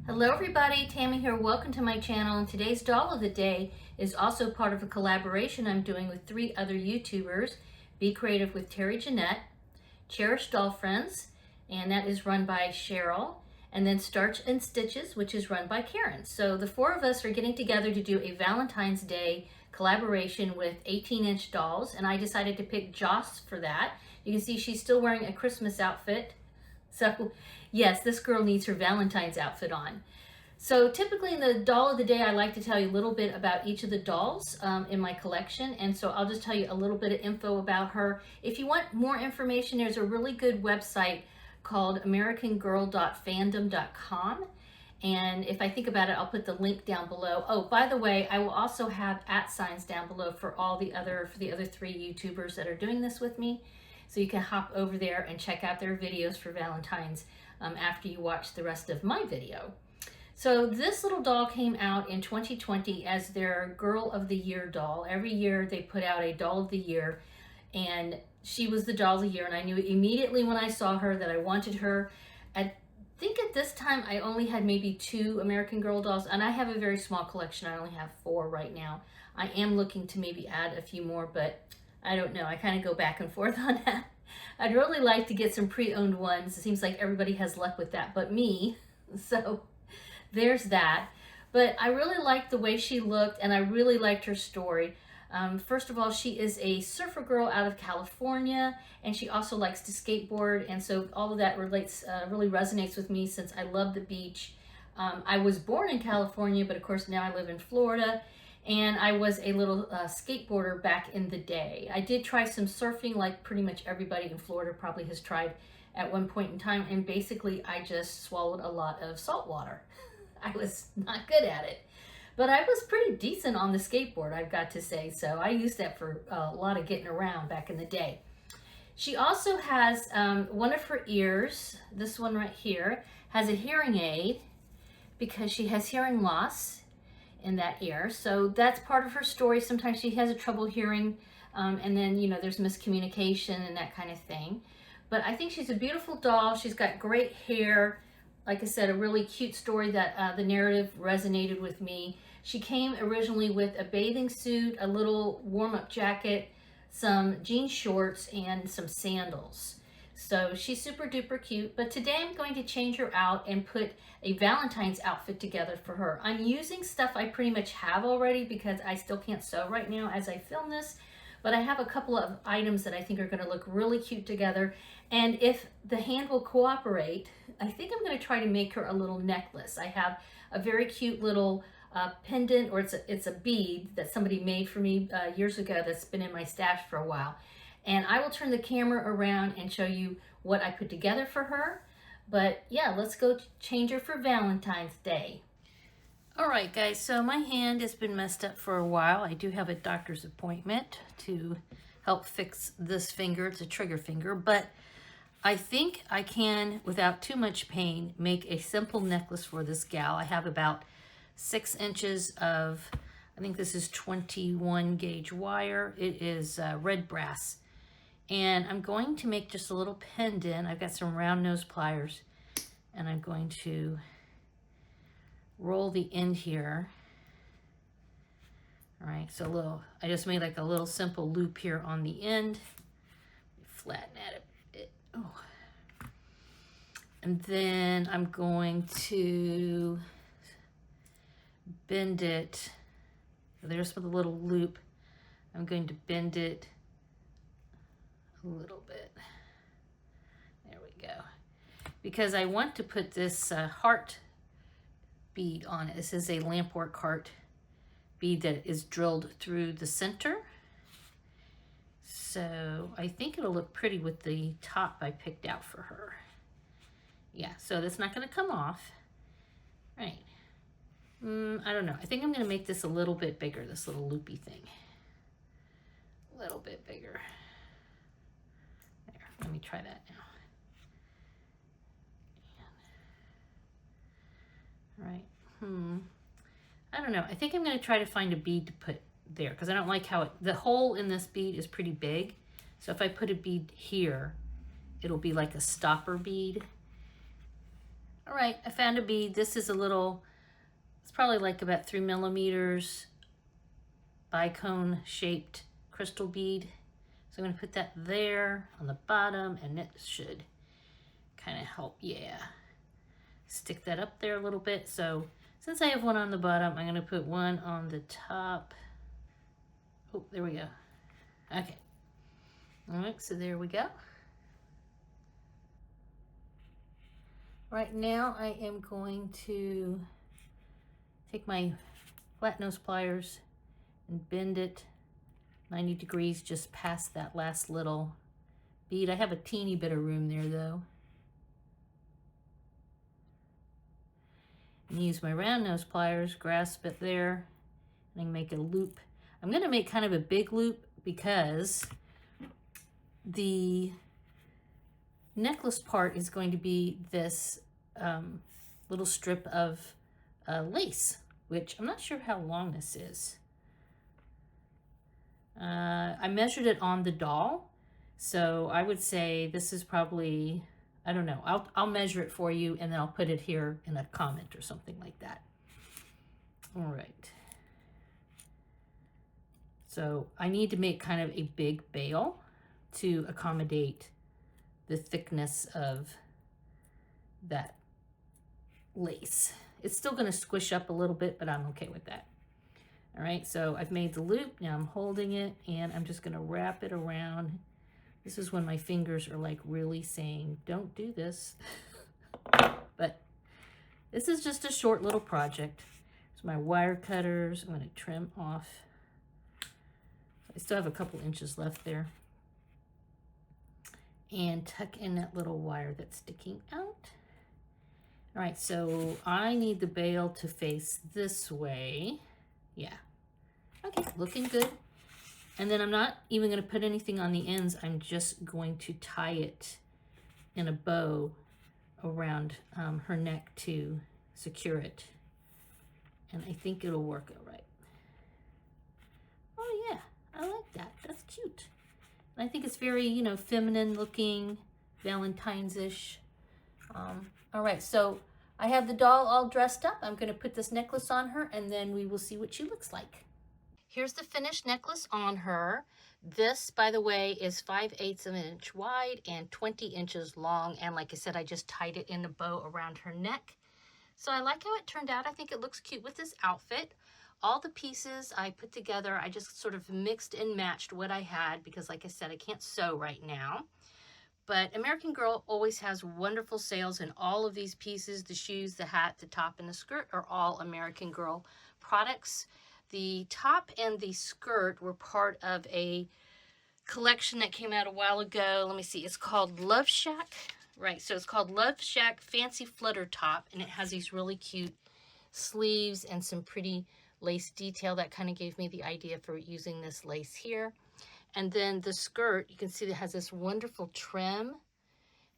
Hello everybody, Tammy here. Welcome to my channel, and today's doll of the day is also part of a collaboration I'm doing with 3 other YouTubers. Be Creative with Terry Jeanette, Cherish Doll Friends, and that is run by Cheryl, and then Starch and Stitches, which is run by Karen. So the 4 of us are getting together to do a Valentine's Day collaboration with 18-inch dolls, and I decided to pick Joss for that. You can see she's still wearing a Christmas outfit. So yes, this girl needs her Valentine's outfit on. So typically in the doll of the day, I like to tell you a little bit about each of the dolls in my collection. And so I'll just tell you a little bit of info about her. If you want more information, there's a really good website called americangirl.fandom.com. And if I think about it, I'll put the link down below. Oh, by the way, I will also have @ down below for the other 3 YouTubers that are doing this with me. So you can hop over there and check out their videos for Valentine's after you watch the rest of my video. So this little doll came out in 2020 as their Girl of the Year doll. Every year they put out a Doll of the Year, and she was the Doll of the Year, and I knew immediately when I saw her that I wanted her. I think at this time I only had maybe 2 American Girl dolls, and I have a very small collection. I only have 4 right now. I am looking to maybe add a few more, but I don't know. I kind of go back and forth on that. I'd really like to get some pre-owned ones. It seems like everybody has luck with that but me. So there's that. But I really liked the way she looked, and I really liked her story. First of all, she is a surfer girl out of California, and she also likes to skateboard, and so all of that really resonates with me since I love the beach. I was born in California, but of course now I live in Florida. And I was a little skateboarder back in the day. I did try some surfing, like pretty much everybody in Florida probably has tried at one point in time. And basically, I just swallowed a lot of salt water. I was not good at it. But I was pretty decent on the skateboard, I've got to say. So I used that for a lot of getting around back in the day. She also has one of her ears, this one right here, has a hearing aid because she has hearing loss in that ear. So that's part of her story. Sometimes she has a trouble hearing, and then, you know, there's miscommunication and that kind of thing. But I think she's a beautiful doll. She's got great hair. Like I said, a really cute story that the narrative resonated with me. She came originally with a bathing suit, a little warm-up jacket, some jean shorts, and some sandals. So she's super duper cute, but today I'm going to change her out and put a Valentine's outfit together for her. I'm using stuff I pretty much have already because I still can't sew right now as I film this, but I have a couple of items that I think are going to look really cute together. And if the hand will cooperate, I think I'm going to try to make her a little necklace. I have a very cute little pendant, or it's a bead that somebody made for me years ago that's been in my stash for a while. And I will turn the camera around and show you what I put together for her. But yeah, let's go change her for Valentine's Day. All right, guys, so my hand has been messed up for a while. I do have a doctor's appointment to help fix this finger. It's a trigger finger, but I think I can, without too much pain, make a simple necklace for this gal. I have about 6 inches of, I think this is 21 gauge wire. It is red brass. And I'm going to make just a little pendant. I've got some round nose pliers, and I'm going to roll the end here. All right, so I just made like a little simple loop here on the end. Flatten it a bit. Oh. And then I'm going to bend it. There's with a little loop. I'm going to bend it a little bit. There we go. Because I want to put this heart bead on it. This is a lampwork heart bead that is drilled through the center. So I think it'll look pretty with the top I picked out for her. Yeah, so that's not going to come off. Right. I don't know. I think I'm going to make this a little bit bigger, this little loopy thing. A little bit bigger. Let me try that now. All right. I don't know. I think I'm going to try to find a bead to put there because I don't like how the hole in this bead is pretty big. So if I put a bead here, it'll be like a stopper bead. All right, I found a bead. This is a little, it's probably like about 3 millimeters bicone shaped crystal bead. So I'm gonna put that there on the bottom, and it should kind of help, yeah. Stick that up there a little bit. So since I have one on the bottom, I'm gonna put one on the top. Oh, there we go. Okay. All right, so there we go. Right now I am going to take my flat nose pliers and bend it 90 degrees just past that last little bead. I have a teeny bit of room there though. And use my round nose pliers, grasp it there, and make a loop. I'm gonna make kind of a big loop because the necklace part is going to be this little strip of lace, which I'm not sure how long this is. I measured it on the doll, so I would say this is probably, I don't know, I'll measure it for you and then I'll put it here in a comment or something like that. All right. So I need to make kind of a big bail to accommodate the thickness of that lace. It's still going to squish up a little bit, but I'm okay with that. All right, so I've made the loop. Now I'm holding it and I'm just going to wrap it around. This is when my fingers are like really saying, don't do this. But this is just a short little project. There's my wire cutters. I'm going to trim off. I still have a couple inches left there. And tuck in that little wire that's sticking out. All right, so I need the bail to face this way. Yeah. Okay, looking good. And then I'm not even going to put anything on the ends. I'm just going to tie it in a bow around her neck to secure it. And I think it'll work all right. Oh yeah, I like that. That's cute. And I think it's very, you know, feminine looking, Valentine's-ish. All right, so I have the doll all dressed up. I'm going to put this necklace on her, and then we will see what she looks like. Here's the finished necklace on her. This, by the way, is 5/8 of an inch wide and 20 inches long. And like I said, I just tied it in a bow around her neck. So I like how it turned out. I think it looks cute with this outfit. All the pieces I put together, I just sort of mixed and matched what I had because like I said, I can't sew right now. But American Girl always has wonderful sales, and all of these pieces, the shoes, the hat, the top, and the skirt are all American Girl products. The top and the skirt were part of a collection that came out a while ago. Let me see. It's called Love Shack. Right, so it's called Love Shack Fancy Flutter Top, and it has these really cute sleeves and some pretty lace detail. That kind of gave me the idea for using this lace here. And then the skirt, you can see that has this wonderful trim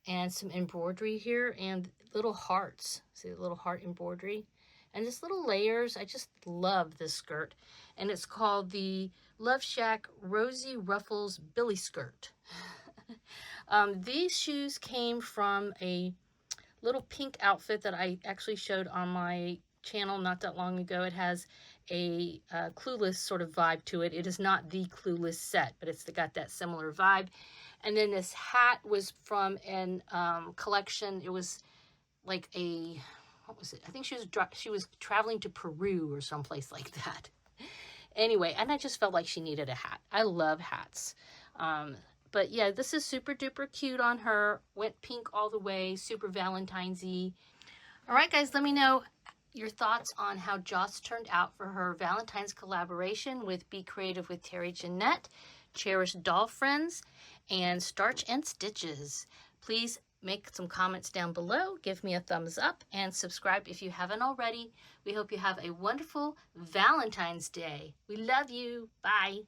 and some embroidery here and little hearts. See the little heart embroidery? And just little layers. I just love this skirt. And it's called the Love Shack Rosy Ruffles Billy Skirt. These shoes came from a little pink outfit that I actually showed on my channel not that long ago. It has a Clueless sort of vibe to it. It is not the Clueless set, but it's got that similar vibe. And then this hat was from an collection. It was like a, what was it? I think she was traveling to Peru or someplace like that. Anyway, and I just felt like she needed a hat. I love hats. But yeah, this is super duper cute on her. Went pink all the way, super Valentine's-y. All right, guys, let me know your thoughts on how Joss turned out for her Valentine's collaboration with Be Creative with Terry Jeanette, Cherished Doll Friends, and Starch and Stitches. Please make some comments down below, give me a thumbs up, and subscribe if you haven't already. We hope you have a wonderful Valentine's Day. We love you. Bye.